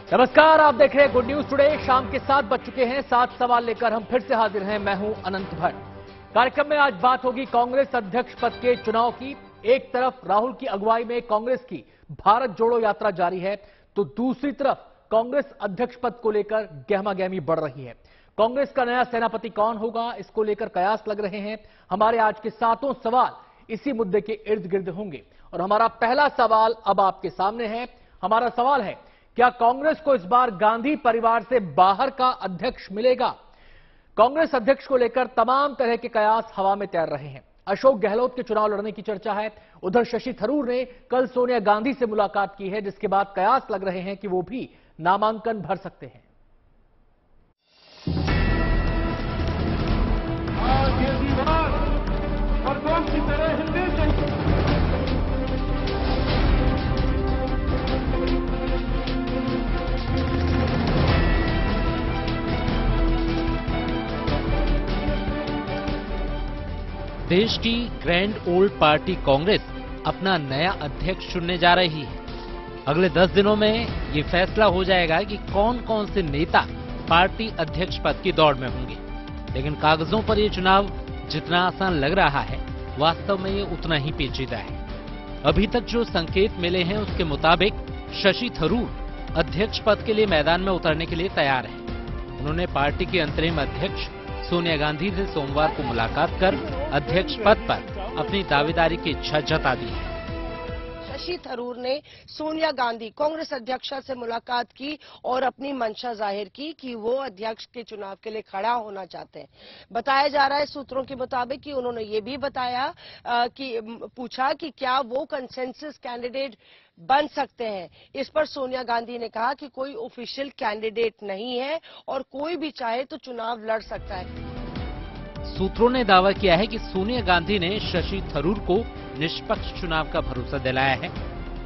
नमस्कार, आप देख रहे हैं गुड न्यूज टुडे। शाम के 7 बज चुके हैं। 7 सवाल लेकर हम फिर से हाजिर हैं। मैं हूं अनंत भट्ट। कार्यक्रम में आज बात होगी कांग्रेस अध्यक्ष पद के चुनाव की। एक तरफ राहुल की अगुवाई में कांग्रेस की भारत जोड़ो यात्रा जारी है, तो दूसरी तरफ कांग्रेस अध्यक्ष पद को लेकर गहमागहमी बढ़ रही है। कांग्रेस का नया सेनापति कौन होगा, इसको लेकर कयास लग रहे हैं। हमारे आज के 7 सवाल इसी मुद्दे के इर्द गिर्द होंगे और हमारा पहला सवाल अब आपके सामने है। हमारा सवाल है, क्या कांग्रेस को इस बार गांधी परिवार से बाहर का अध्यक्ष मिलेगा? कांग्रेस अध्यक्ष को लेकर तमाम तरह के कयास हवा में तैर रहे हैं। अशोक गहलोत के चुनाव लड़ने की चर्चा है। उधर शशि थरूर ने कल सोनिया गांधी से मुलाकात की है, जिसके बाद कयास लग रहे हैं कि वो भी नामांकन भर सकते हैं। आज ये दीवार खरगोश की तरह हिलनी चाहिए। देश की ग्रैंड ओल्ड पार्टी कांग्रेस अपना नया अध्यक्ष चुनने जा रही है। अगले 10 दिनों में ये फैसला हो जाएगा कि कौन कौन से नेता पार्टी अध्यक्ष पद की दौड़ में होंगे। लेकिन कागजों पर ये चुनाव जितना आसान लग रहा है, वास्तव में ये उतना ही पेचीदा है। अभी तक जो संकेत मिले हैं उसके मुताबिक शशि थरूर अध्यक्ष पद के लिए मैदान में उतरने के लिए तैयार है। उन्होंने पार्टी की अंतरिम अध्यक्ष सोनिया गांधी से सोमवार को मुलाकात कर अध्यक्ष पद पर अपनी दावेदारी की इच्छा जता दी है। शशि थरूर ने सोनिया गांधी कांग्रेस अध्यक्ष से मुलाकात की और अपनी मंशा जाहिर की कि वो अध्यक्ष के चुनाव के लिए खड़ा होना चाहते हैं। बताया जा रहा है सूत्रों के मुताबिक कि उन्होंने ये भी बताया कि पूछा कि क्या वो कंसेंसस कैंडिडेट बन सकते हैं। इस पर सोनिया गांधी ने कहा कि कोई ऑफिशियल कैंडिडेट नहीं है और कोई भी चाहे तो चुनाव लड़ सकता है। सूत्रों ने दावा किया है कि सोनिया गांधी ने शशि थरूर को निष्पक्ष चुनाव का भरोसा दिलाया है।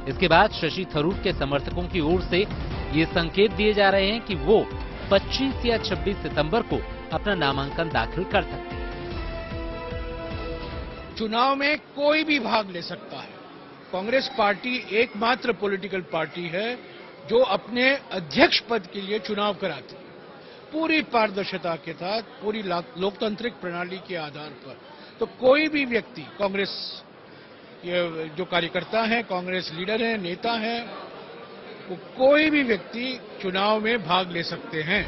इसके बाद शशि थरूर के समर्थकों की ओर से ये संकेत दिए जा रहे हैं कि वो 25 या 26 सितंबर को अपना नामांकन दाखिल कर सकते हैं। चुनाव में कोई भी भाग ले सकता है। कांग्रेस पार्टी एकमात्र पॉलिटिकल पार्टी है जो अपने अध्यक्ष पद के लिए चुनाव कराती है, पूरी पारदर्शिता के साथ, पूरी लोकतांत्रिक प्रणाली के आधार पर। तो कोई भी व्यक्ति, कांग्रेस ये जो कार्यकर्ता हैं, कांग्रेस लीडर हैं, नेता हैं, वो कोई भी व्यक्ति चुनाव में भाग ले सकते हैं।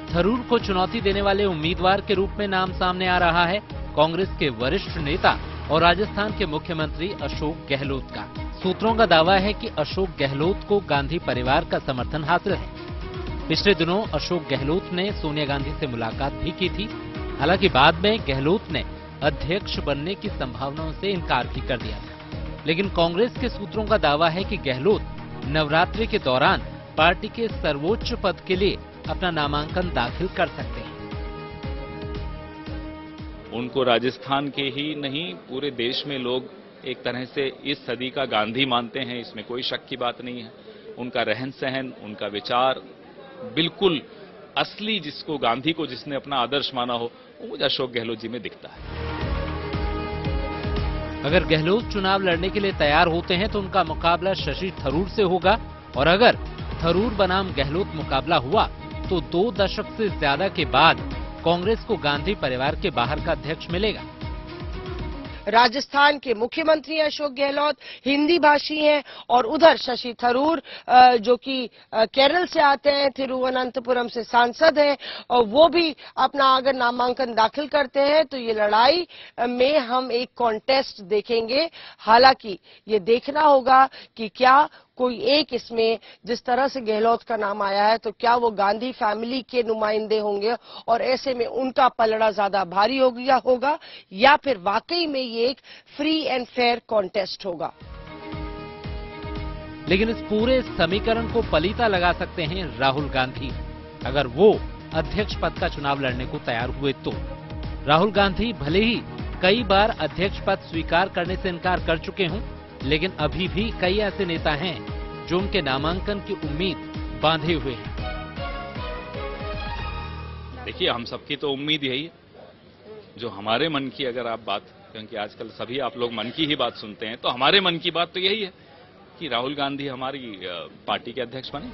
थरूर को चुनौती देने वाले उम्मीदवार के रूप में नाम सामने आ रहा है कांग्रेस के वरिष्ठ नेता और राजस्थान के मुख्यमंत्री अशोक गहलोत का। सूत्रों का दावा है कि अशोक गहलोत को गांधी परिवार का समर्थन हासिल है। पिछले दिनों अशोक गहलोत ने सोनिया गांधी से मुलाकात भी की थी। हालांकि बाद में गहलोत ने अध्यक्ष बनने की संभावनाओं से इनकार भी कर दिया था। लेकिन कांग्रेस के सूत्रों का दावा है कि गहलोत नवरात्रि के दौरान पार्टी के सर्वोच्च पद के लिए अपना नामांकन दाखिल कर सकते हैं। उनको राजस्थान के ही नहीं, पूरे देश में लोग एक तरह से इस सदी का गांधी मानते हैं, इसमें कोई शक की बात नहीं है। उनका रहन सहन, उनका विचार बिल्कुल असली, जिसको गांधी को जिसने अपना आदर्श माना हो, वो मुझे अशोक गहलोत जी में दिखता है। अगर गहलोत चुनाव लड़ने के लिए तैयार होते हैं तो उनका मुकाबला शशि थरूर से होगा, और अगर थरूर बनाम गहलोत मुकाबला हुआ तो 2 दशक से ज्यादा के बाद कांग्रेस को गांधी परिवार के बाहर का अध्यक्ष मिलेगा। राजस्थान के मुख्यमंत्री अशोक गहलोत हिंदी भाषी हैं और उधर शशि थरूर जो कि केरल से आते हैं, तिरुवनंतपुरम से सांसद हैं, और वो भी अपना अगर नामांकन दाखिल करते हैं तो ये लड़ाई में हम एक कॉन्टेस्ट देखेंगे। हालांकि ये देखना होगा कि क्या कोई एक इसमें, जिस तरह से गहलोत का नाम आया है, तो क्या वो गांधी फैमिली के नुमाइंदे होंगे और ऐसे में उनका पलड़ा ज्यादा भारी होगा या फिर वाकई में ये एक फ्री एंड फेयर कॉन्टेस्ट होगा। लेकिन इस पूरे समीकरण को पलीता लगा सकते हैं राहुल गांधी, अगर वो अध्यक्ष पद का चुनाव लड़ने को तैयार हुए तो। राहुल गांधी भले ही कई बार अध्यक्ष पद स्वीकार करने से इनकार कर चुके हों, लेकिन अभी भी कई ऐसे नेता हैं जो उनके नामांकन की उम्मीद बांधे हुए हैं। देखिए, हम सबकी तो उम्मीद यही है, जो हमारे मन की अगर आप बात, क्योंकि आजकल सभी आप लोग मन की ही बात सुनते हैं, तो हमारे मन की बात तो यही है कि राहुल गांधी हमारी पार्टी के अध्यक्ष बने।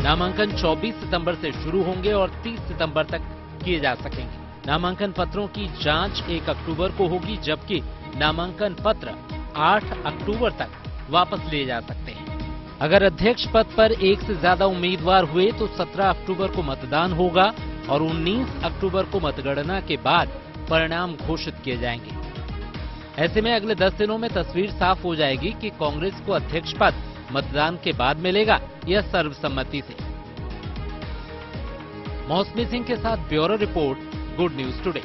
नामांकन 24 सितंबर से शुरू होंगे और 30 सितंबर तक किए जा सकेंगे। नामांकन पत्रों की जांच 1 अक्टूबर को होगी, जबकि नामांकन पत्र 8 अक्टूबर तक वापस लिए जा सकते हैं। अगर अध्यक्ष पद पर एक से ज्यादा उम्मीदवार हुए तो 17 अक्टूबर को मतदान होगा और 19 अक्टूबर को मतगणना के बाद परिणाम घोषित किए जाएंगे। ऐसे में अगले 10 दिनों में तस्वीर साफ हो जाएगी कि कांग्रेस को अध्यक्ष पद मतदान के बाद मिलेगा या सर्वसम्मति से। मौसमी सिंह के साथ bureau report, good news today.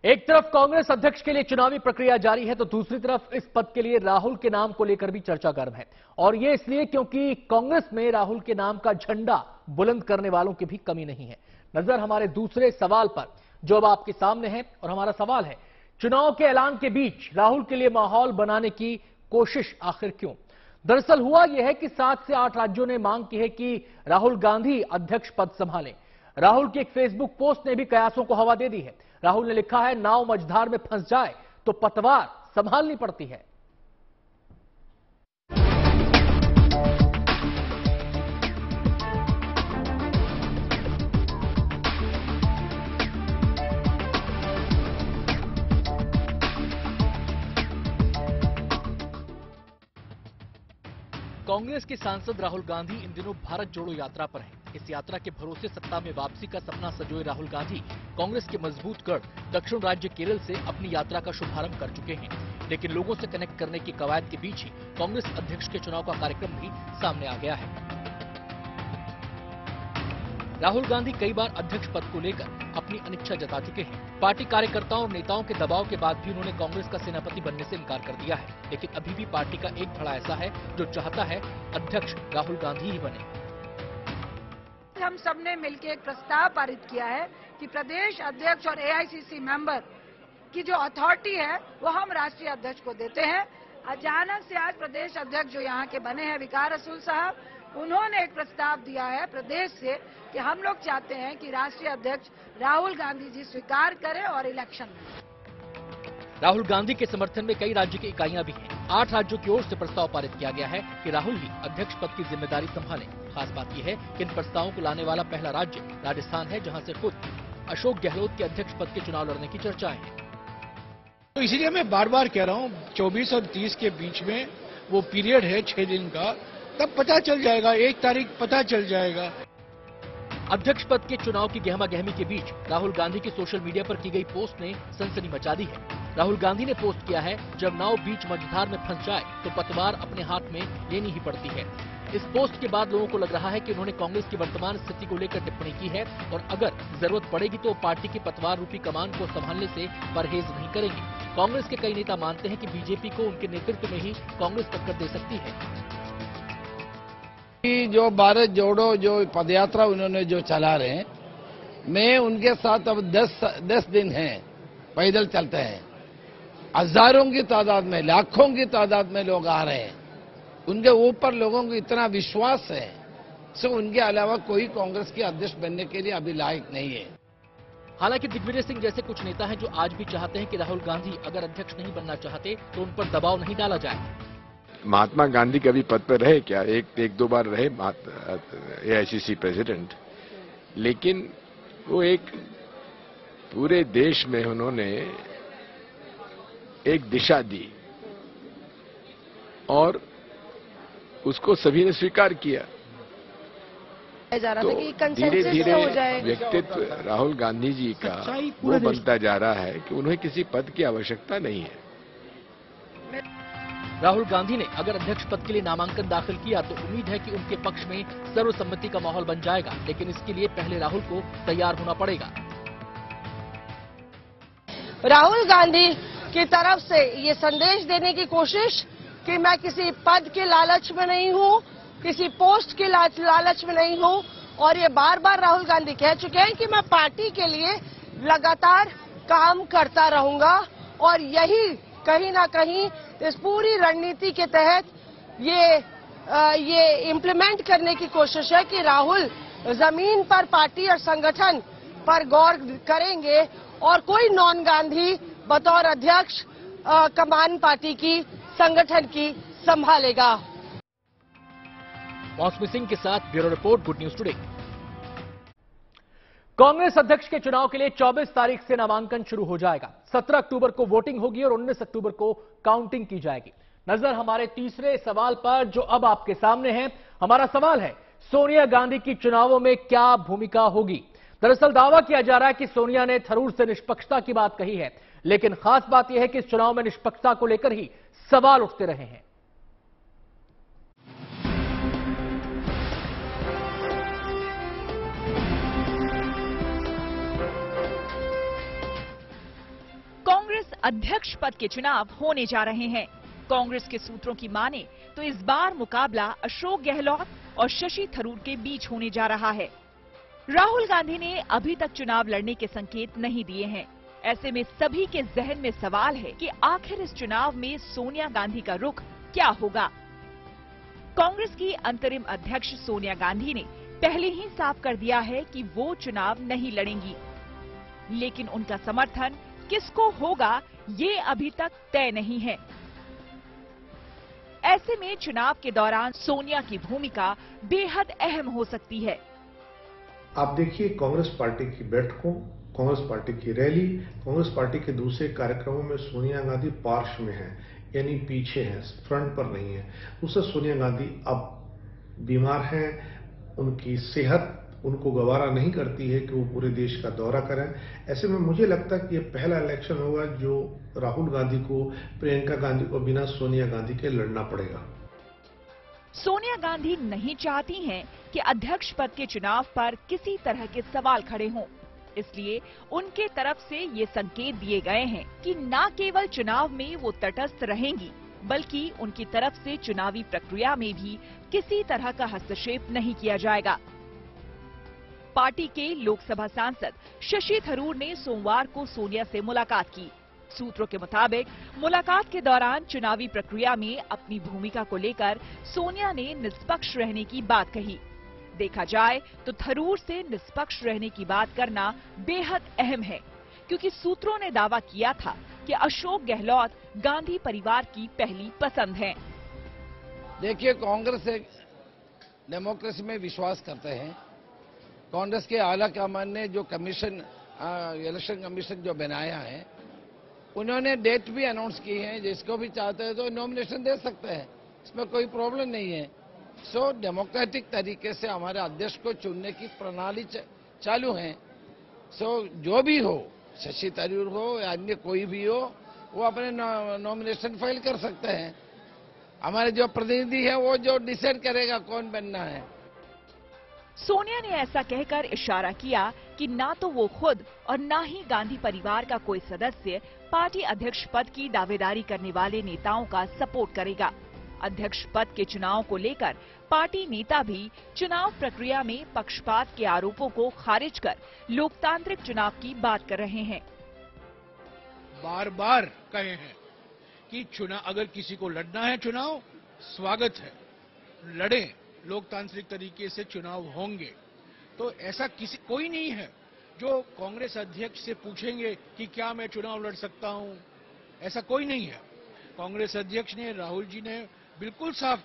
एक तरफ कांग्रेस अध्यक्ष के लिए चुनावी प्रक्रिया जारी है तो दूसरी तरफ इस पद के लिए राहुल के नाम को लेकर भी चर्चा गर्म है, और ये इसलिए क्योंकि कांग्रेस में राहुल के नाम का झंडा बुलंद करने वालों की भी कमी नहीं है। नजर हमारे दूसरे सवाल पर जो अब आपके सामने है, और हमारा सवाल है, चुनाव के ऐलान के बीच राहुल के लिए माहौल बनाने की कोशिश आखिर क्यों? दरअसल हुआ यह है कि 7 से 8 राज्यों ने मांग की है कि राहुल गांधी अध्यक्ष पद संभालें। राहुल की एक फेसबुक पोस्ट ने भी कयासों को हवा दे दी है। राहुल ने लिखा है, नाव मझधार में फंस जाए तो पतवार संभालनी पड़ती है। कांग्रेस के सांसद राहुल गांधी इन दिनों भारत जोड़ो यात्रा पर हैं। इस यात्रा के भरोसे सत्ता में वापसी का सपना संजोए राहुल गांधी कांग्रेस के मजबूत गढ़ दक्षिण राज्य केरल से अपनी यात्रा का शुभारंभ कर चुके हैं। लेकिन लोगों से कनेक्ट करने की कवायद के बीच ही कांग्रेस अध्यक्ष के चुनाव का कार्यक्रम भी सामने आ गया है। राहुल गांधी कई बार अध्यक्ष पद को लेकर अपनी अनिच्छा जता चुके हैं। पार्टी कार्यकर्ताओं और नेताओं के दबाव के बाद भी उन्होंने कांग्रेस का सेनापति बनने से इनकार कर दिया है। लेकिन अभी भी पार्टी का एक धड़ा ऐसा है जो चाहता है अध्यक्ष राहुल गांधी ही बने। हम सबने मिलकर एक प्रस्ताव पारित किया है कि प्रदेश अध्यक्ष और एआईसीसी मेंबर की जो अथॉरिटी है वो हम राष्ट्रीय अध्यक्ष को देते हैं। अचानक से आज प्रदेश अध्यक्ष जो यहाँ के बने हैं विकार रसूल साहब, उन्होंने एक प्रस्ताव दिया है प्रदेश से कि हम लोग चाहते हैं कि राष्ट्रीय अध्यक्ष राहुल गांधी जी स्वीकार करें और इलेक्शन में। राहुल गांधी के समर्थन में कई राज्य की इकाइयां भी हैं। 8 राज्यों की ओर से प्रस्ताव पारित किया गया है कि राहुल ही अध्यक्ष पद की जिम्मेदारी संभालें। खास बात यह है कि इन प्रस्तावों को लाने वाला पहला राज्य राजस्थान है, जहां से खुद अशोक गहलोत के अध्यक्ष पद के चुनाव लड़ने की चर्चाएं हैं। तो इसीलिए मैं बार बार कह रहा हूं 24 और 30 के बीच में वो पीरियड है 6 दिन का, तब पता चल जाएगा, 1 तारीख पता चल जाएगा। अध्यक्ष पद के चुनाव की गहमागहमी के बीच राहुल गांधी की सोशल मीडिया पर की गई पोस्ट ने सनसनी मचा दी है। राहुल गांधी ने पोस्ट किया है, जब नाव बीच मझधार में फंस जाए तो पतवार अपने हाथ में लेनी ही पड़ती है। इस पोस्ट के बाद लोगों को लग रहा है कि उन्होंने कांग्रेस की वर्तमान स्थिति को लेकर टिप्पणी की है और अगर जरूरत पड़ेगी तो पार्टी की पतवार रूपी कमान को संभालने से परहेज नहीं करेंगे। कांग्रेस के कई नेता मानते हैं कि बीजेपी को उनके नेतृत्व में ही कांग्रेस टक्कर दे सकती है। जो भारत जोड़ो जो पदयात्रा उन्होंने जो चला रहे हैं, मैं उनके साथ अब 10 दिन हैं, पैदल चलते हैं। हजारों की तादाद में, लाखों की तादाद में लोग आ रहे हैं। उनके ऊपर लोगों को इतना विश्वास है, सो उनके अलावा कोई कांग्रेस के अध्यक्ष बनने के लिए अभी लायक नहीं है। हालांकि दिग्विजय सिंह जैसे कुछ नेता हैं जो आज भी चाहते हैं कि राहुल गांधी अगर अध्यक्ष नहीं बनना चाहते तो उन पर दबाव नहीं डाला जाए। महात्मा गांधी कभी पद पर रहे क्या? एक दो बार रहे एआईसीसी प्रेसिडेंट, लेकिन वो एक पूरे देश में उन्होंने एक दिशा दी और उसको सभी ने स्वीकार किया। जा रहा तो था कि धीरे कंसेंसस धीरे हो जाए। व्यक्तित्व राहुल गांधी जी का वो बनता जा रहा है कि उन्हें किसी पद की आवश्यकता नहीं है। राहुल गांधी ने अगर अध्यक्ष पद के लिए नामांकन दाखिल किया तो उम्मीद है कि उनके पक्ष में सर्वसम्मति का माहौल बन जाएगा, लेकिन इसके लिए पहले राहुल को तैयार होना पड़ेगा। राहुल गांधी की तरफ से ये संदेश देने की कोशिश कि मैं किसी पद के लालच में नहीं हूं, किसी पोस्ट के लालच में नहीं हूं, और ये बार बार राहुल गांधी कह चुके हैं कि मैं पार्टी के लिए लगातार काम करता रहूंगा और यही कहीं ना कहीं इस पूरी रणनीति के तहत ये इम्प्लीमेंट करने की कोशिश है कि राहुल जमीन पर पार्टी और संगठन पर गौर करेंगे और कोई नॉन गांधी बतौर अध्यक्ष कमान पार्टी की संगठन की संभालेगा। मौसमी सिंह के साथ bureau report, good news today. Congress अध्यक्ष के चुनाव के लिए 24 तारीख से नामांकन शुरू हो जाएगा। 17 अक्टूबर को वोटिंग होगी और 19 अक्टूबर को काउंटिंग की जाएगी। नजर हमारे तीसरे सवाल पर जो अब आपके सामने है। हमारा सवाल है, सोनिया गांधी की चुनावों में क्या भूमिका होगी? दरअसल दावा किया जा रहा है कि सोनिया ने थरूर से निष्पक्षता की बात कही है, लेकिन खास बात यह है कि इस चुनाव में निष्पक्षता को लेकर ही सवाल उठते रहे हैं। कांग्रेस अध्यक्ष पद के चुनाव होने जा रहे हैं। कांग्रेस के सूत्रों की माने तो इस बार मुकाबला अशोक गहलोत और शशि थरूर के बीच होने जा रहा है। राहुल गांधी ने अभी तक चुनाव लड़ने के संकेत नहीं दिए हैं। ऐसे में सभी के जहन में सवाल है कि आखिर इस चुनाव में सोनिया गांधी का रुख क्या होगा। कांग्रेस की अंतरिम अध्यक्ष सोनिया गांधी ने पहले ही साफ कर दिया है कि वो चुनाव नहीं लड़ेंगी, लेकिन उनका समर्थन किसको होगा ये अभी तक तय नहीं है। ऐसे में चुनाव के दौरान सोनिया की भूमिका बेहद अहम हो सकती है। आप देखिए, कांग्रेस पार्टी की बैठकों, कांग्रेस पार्टी की रैली, कांग्रेस पार्टी के दूसरे कार्यक्रमों में सोनिया गांधी पार्श्व में है, यानी पीछे है, फ्रंट पर नहीं है। उससे सोनिया गांधी अब बीमार हैं, उनकी सेहत उनको गवारा नहीं करती है कि वो पूरे देश का दौरा करें। ऐसे में मुझे लगता है कि ये पहला इलेक्शन होगा जो राहुल गांधी को, प्रियंका गांधी को बिना सोनिया गांधी के लड़ना पड़ेगा। सोनिया गांधी नहीं चाहती हैं कि अध्यक्ष पद के चुनाव पर किसी तरह के सवाल खड़े हों, इसलिए उनके तरफ से ये संकेत दिए गए हैं कि न केवल चुनाव में वो तटस्थ रहेंगी, बल्कि उनकी तरफ से चुनावी प्रक्रिया में भी किसी तरह का हस्तक्षेप नहीं किया जाएगा। पार्टी के लोकसभा सांसद शशि थरूर ने सोमवार को सोनिया से मुलाकात की। सूत्रों के मुताबिक मुलाकात के दौरान चुनावी प्रक्रिया में अपनी भूमिका को लेकर सोनिया ने निष्पक्ष रहने की बात कही। देखा जाए तो थरूर से निष्पक्ष रहने की बात करना बेहद अहम है, क्योंकि सूत्रों ने दावा किया था कि अशोक गहलोत गांधी परिवार की पहली पसंद हैं। देखिए, कांग्रेस एक डेमोक्रेसी में विश्वास करते हैं। कांग्रेस के आला कमान ने जो कमीशन, इलेक्शन कमीशन जो बनाया है, उन्होंने डेट भी अनाउंस की है। जिसको भी चाहते हैं तो नॉमिनेशन दे सकते हैं, इसमें कोई प्रॉब्लम नहीं है। सो डेमोक्रेटिक तरीके से हमारे अध्यक्ष को चुनने की प्रणाली चालू है। सो जो भी हो, शशि थरूर हो या अन्य कोई भी हो, वो अपने नॉमिनेशन फाइल कर सकते हैं। हमारे जो प्रतिनिधि है वो जो डिसाइड करेगा कौन बनना है। सोनिया ने ऐसा कहकर इशारा किया कि ना तो वो खुद और ना ही गांधी परिवार का कोई सदस्य पार्टी अध्यक्ष पद की दावेदारी करने वाले नेताओं का सपोर्ट करेगा। अध्यक्ष पद के चुनाव को लेकर पार्टी नेता भी चुनाव प्रक्रिया में पक्षपात के आरोपों को खारिज कर लोकतांत्रिक चुनाव की बात कर रहे हैं। बार बार कहे हैं कि चुनाव, अगर किसी को लड़ना है चुनाव, स्वागत है, लड़ें, लोकतांत्रिक तरीके से चुनाव होंगे। तो ऐसा कोई नहीं है जो कांग्रेस अध्यक्ष से पूछेंगे कि क्या मैं चुनाव लड़ सकता हूं, ऐसा कोई नहीं है। कांग्रेस अध्यक्ष ने, राहुल जी ने बिल्कुल साफ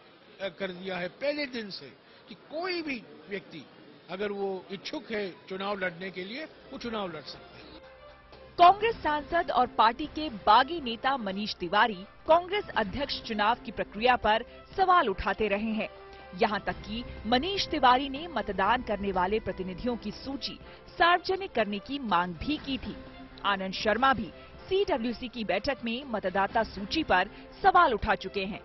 कर दिया है पहले दिन से कि कोई भी व्यक्ति अगर वो इच्छुक है चुनाव लड़ने के लिए, वो चुनाव लड़ सकता है। कांग्रेस सांसद और पार्टी के बागी नेता मनीष तिवारी कांग्रेस अध्यक्ष चुनाव की प्रक्रिया पर सवाल उठाते रहे हैं। यहां तक कि मनीष तिवारी ने मतदान करने वाले प्रतिनिधियों की सूची सार्वजनिक करने की मांग भी की थी। आनंद शर्मा भी सीडब्ल्यूसी की बैठक में मतदाता सूची पर सवाल उठा चुके हैं।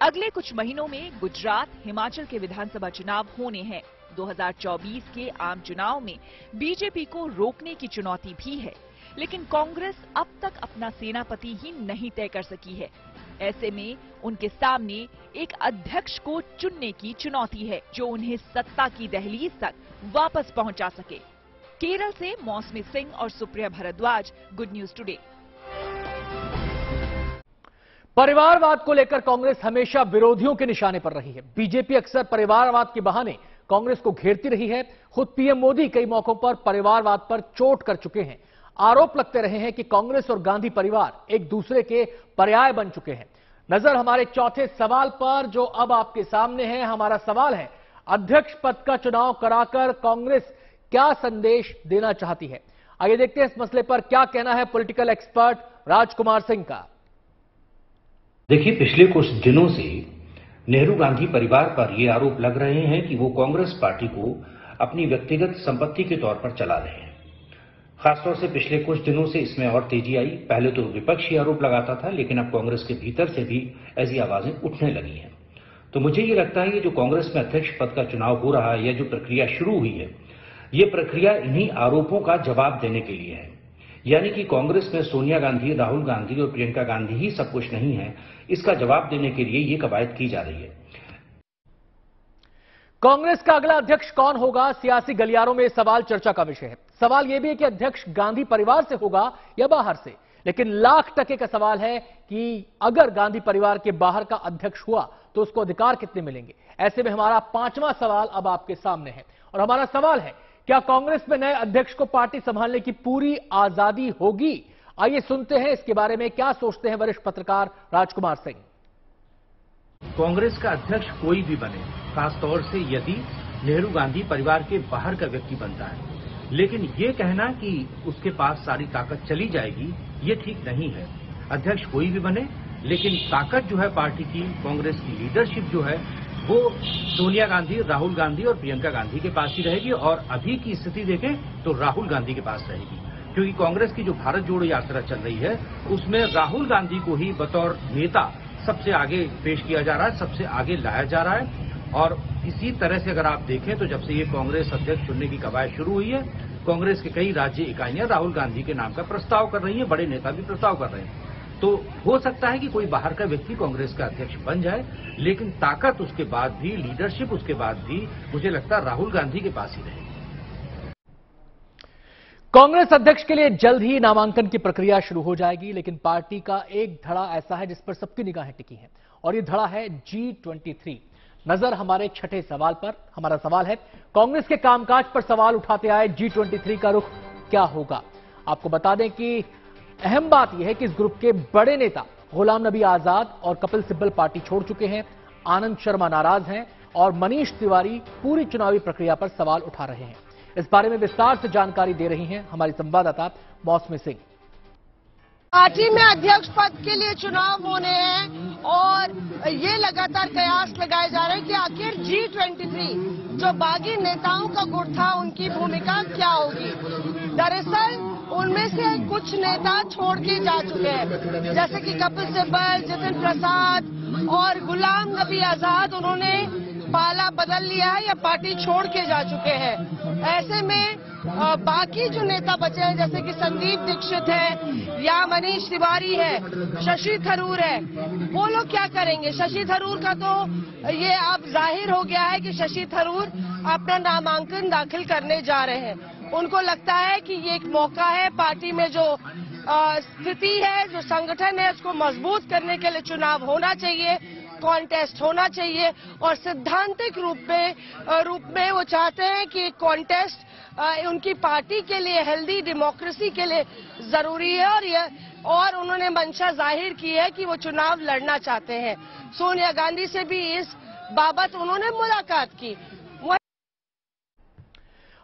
अगले कुछ महीनों में गुजरात, हिमाचल के विधानसभा चुनाव होने हैं। 2024 के आम चुनाव में बीजेपी को रोकने की चुनौती भी है, लेकिन कांग्रेस अब तक अपना सेनापति ही नहीं तय कर सकी है। ऐसे में उनके सामने एक अध्यक्ष को चुनने की चुनौती है जो उन्हें सत्ता की दहलीज तक वापस पहुंचा सके। केरल से मौसमी सिंह और Supriya Bhardwaj, good news today. परिवारवाद को लेकर कांग्रेस हमेशा विरोधियों के निशाने पर रही है। बीजेपी अक्सर परिवारवाद के बहाने कांग्रेस को घेरती रही है। खुद पीएम मोदी कई मौकों पर परिवारवाद पर चोट कर चुके हैं। आरोप लगते रहे हैं कि कांग्रेस और गांधी परिवार एक दूसरे के पर्याय बन चुके हैं। नजर हमारे चौथे सवाल पर जो अब आपके सामने है। हमारा सवाल है, अध्यक्ष पद का चुनाव कराकर कांग्रेस क्या संदेश देना चाहती है? आइए देखते हैं इस मसले पर क्या कहना है पॉलिटिकल एक्सपर्ट राजकुमार सिंह का। देखिए, पिछले कुछ दिनों से नेहरू गांधी परिवार पर ये आरोप लग रहे हैं कि वो कांग्रेस पार्टी को अपनी व्यक्तिगत संपत्ति के तौर पर चला रहे हैं। खासतौर से पिछले कुछ दिनों से इसमें और तेजी आई। पहले तो विपक्ष ही आरोप लगाता था, लेकिन अब कांग्रेस के भीतर से भी ऐसी आवाजें उठने लगी हैं। तो मुझे ये लगता है कि जो कांग्रेस में अध्यक्ष पद का चुनाव हो रहा है या जो प्रक्रिया शुरू हुई है, ये प्रक्रिया इन्हीं आरोपों का जवाब देने के लिए है। यानी कि कांग्रेस में सोनिया गांधी, राहुल गांधी और प्रियंका गांधी ही सब कुछ नहीं है, इसका जवाब देने के लिए ये कवायद की जा रही है। कांग्रेस का अगला अध्यक्ष कौन होगा? सियासी गलियारों में सवाल चर्चा का विषय है। सवाल यह भी है कि अध्यक्ष गांधी परिवार से होगा या बाहर से। लेकिन लाख टके का सवाल है कि अगर गांधी परिवार के बाहर का अध्यक्ष हुआ तो उसको अधिकार कितने मिलेंगे? ऐसे में हमारा पांचवां सवाल अब आपके सामने है और हमारा सवाल है, क्या कांग्रेस में नए अध्यक्ष को पार्टी संभालने की पूरी आजादी होगी? आइए सुनते हैं इसके बारे में क्या सोचते हैं वरिष्ठ पत्रकार राजकुमार सिंह। कांग्रेस का अध्यक्ष कोई भी बने, खासतौर से यदि नेहरू गांधी परिवार के बाहर का व्यक्ति बनता है, लेकिन ये कहना कि उसके पास सारी ताकत चली जाएगी, ये ठीक नहीं है। अध्यक्ष कोई भी बने, लेकिन ताकत जो है पार्टी की, कांग्रेस की लीडरशिप जो है वो सोनिया गांधी, राहुल गांधी और प्रियंका गांधी के पास ही रहेगी। और अभी की स्थिति देखें तो राहुल गांधी के पास रहेगी, क्योंकि कांग्रेस की जो भारत जोड़ो यात्रा चल रही है उसमें राहुल गांधी को ही बतौर नेता सबसे आगे पेश किया जा रहा है, सबसे आगे लाया जा रहा है। और इसी तरह से अगर आप देखें तो जब से ये कांग्रेस अध्यक्ष चुनने की कवायद शुरू हुई है, कांग्रेस के कई राज्य इकाइयां राहुल गांधी के नाम का प्रस्ताव कर रही हैं, बड़े नेता भी प्रस्ताव कर रहे हैं। तो हो सकता है कि कोई बाहर का व्यक्ति कांग्रेस का अध्यक्ष बन जाए, लेकिन ताकत उसके बाद भी, लीडरशिप उसके बाद भी मुझे लगता है राहुल गांधी के पास ही रहेगी। कांग्रेस अध्यक्ष के लिए जल्द ही नामांकन की प्रक्रिया शुरू हो जाएगी, लेकिन पार्टी का एक धड़ा ऐसा है जिस पर सबकी निगाहें टिकी हैं और ये धड़ा है G23। नजर हमारे छठे सवाल पर। हमारा सवाल है, कांग्रेस के कामकाज पर सवाल उठाते आए G23 का रुख क्या होगा? आपको बता दें कि अहम बात यह है कि इस ग्रुप के बड़े नेता गुलाम नबी आजाद और कपिल सिब्बल पार्टी छोड़ चुके हैं। आनंद शर्मा नाराज हैं और मनीष तिवारी पूरी चुनावी प्रक्रिया पर सवाल उठा रहे हैं। इस बारे में विस्तार से जानकारी दे रही हैं हमारी संवाददाता मौसमी सिंह। पार्टी में अध्यक्ष पद के लिए चुनाव होने हैं और ये लगातार कयास लगाए जा रहे हैं कि आखिर G23 जो बागी नेताओं का गुट था, उनकी भूमिका क्या होगी। दरअसल उनमें से कुछ नेता छोड़ के जा चुके हैं, जैसे कि कपिल सिब्बल, जितिन प्रसाद और गुलाम नबी आजाद। उन्होंने पाला बदल लिया है या पार्टी छोड़ के जा चुके हैं। ऐसे में बाकी जो नेता बचे हैं, जैसे कि संदीप दीक्षित है या मनीष तिवारी है, शशि थरूर है, वो लोग क्या करेंगे? शशि थरूर का तो ये अब जाहिर हो गया है कि शशि थरूर अपना नामांकन दाखिल करने जा रहे हैं। उनको लगता है कि ये एक मौका है, पार्टी में जो स्थिति है, जो संगठन है, उसको मजबूत करने के लिए चुनाव होना चाहिए, कॉन्टेस्ट होना चाहिए। और सैद्धांतिक रूप में वो चाहते हैं कि कॉन्टेस्ट उनकी पार्टी के लिए, हेल्दी डेमोक्रेसी के लिए जरूरी है। और उन्होंने मंशा जाहिर की है कि वो चुनाव लड़ना चाहते हैं। सोनिया गांधी से भी इस बाबत उन्होंने मुलाकात की।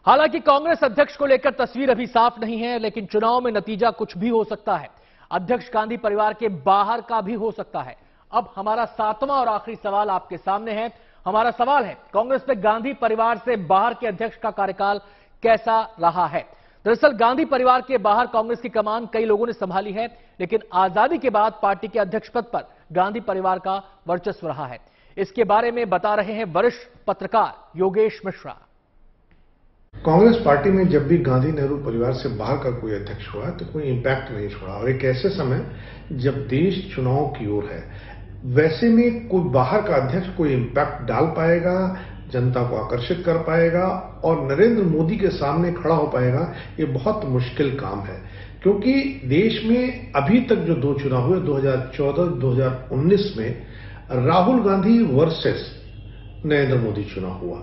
हालांकि कांग्रेस अध्यक्ष को लेकर तस्वीर अभी साफ नहीं है, लेकिन चुनाव में नतीजा कुछ भी हो सकता है। अध्यक्ष गांधी परिवार के बाहर का भी हो सकता है। अब हमारा सातवां और आखिरी सवाल आपके सामने है। हमारा सवाल है, कांग्रेस में गांधी परिवार से बाहर के अध्यक्ष का कार्यकाल कैसा रहा है? दरअसल गांधी परिवार के बाहर कांग्रेस की कमान कई लोगों ने संभाली है, लेकिन आजादी के बाद पार्टी के अध्यक्ष पद पर गांधी परिवार का वर्चस्व रहा है। इसके बारे में बता रहे हैं वरिष्ठ पत्रकार योगेश मिश्रा। कांग्रेस पार्टी में जब भी गांधी नेहरू परिवार से बाहर का कोई अध्यक्ष हुआ तो कोई इम्पैक्ट नहीं छोड़ा, और एक ऐसे समय जब देश चुनाव की ओर है, वैसे में कोई बाहर का अध्यक्ष कोई इम्पैक्ट डाल पाएगा, जनता को आकर्षित कर पाएगा और नरेंद्र मोदी के सामने खड़ा हो पाएगा, ये बहुत मुश्किल काम है। क्योंकि देश में अभी तक जो दो चुनाव हुए 2014-2019 में राहुल गांधी वर्सेस नरेंद्र मोदी चुनाव हुआ।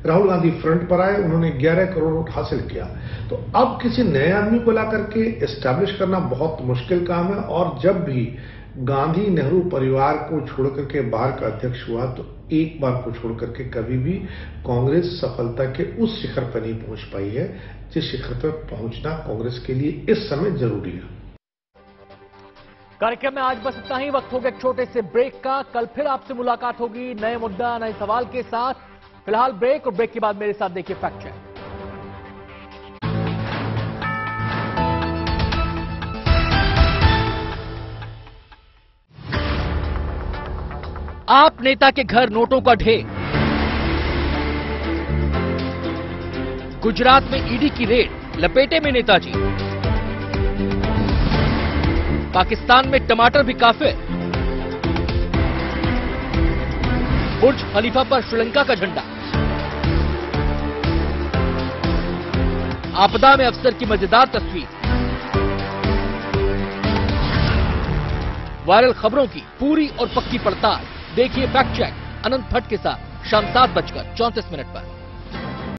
राहुल गांधी फ्रंट पर आए, उन्होंने 11 करोड़ वोट हासिल किया। तो अब किसी नए आदमी को ला करके एस्टैब्लिश करना बहुत मुश्किल काम है। और जब भी गांधी नेहरू परिवार को छोड़कर के बाहर का अध्यक्ष हुआ तो एक बार को छोड़कर के कभी भी कांग्रेस सफलता के उस शिखर पर नहीं पहुंच पाई है जिस शिखर पर पहुंचना कांग्रेस के लिए इस समय जरूरी है। कार्यक्रम में आज बस इतना ही। वक्त हो गया छोटे से ब्रेक का। कल फिर आपसे मुलाकात होगी नए मुद्दा नए सवाल के साथ। फिलहाल ब्रेक, और ब्रेक के बाद मेरे साथ देखिए फैक्ट चेक। आप नेता के घर नोटों का ढेर। गुजरात में ईडी की रेड, लपेटे में नेताजी। पाकिस्तान में टमाटर भी काफिर। बुर्ज खलीफा पर श्रीलंका का झंडा। आपदा में अफसर की मजेदार तस्वीर। वायरल खबरों की पूरी और पक्की पड़ताल देखिए फैक्ट चेक अनंत भट्ट के साथ शाम 7:34 पर।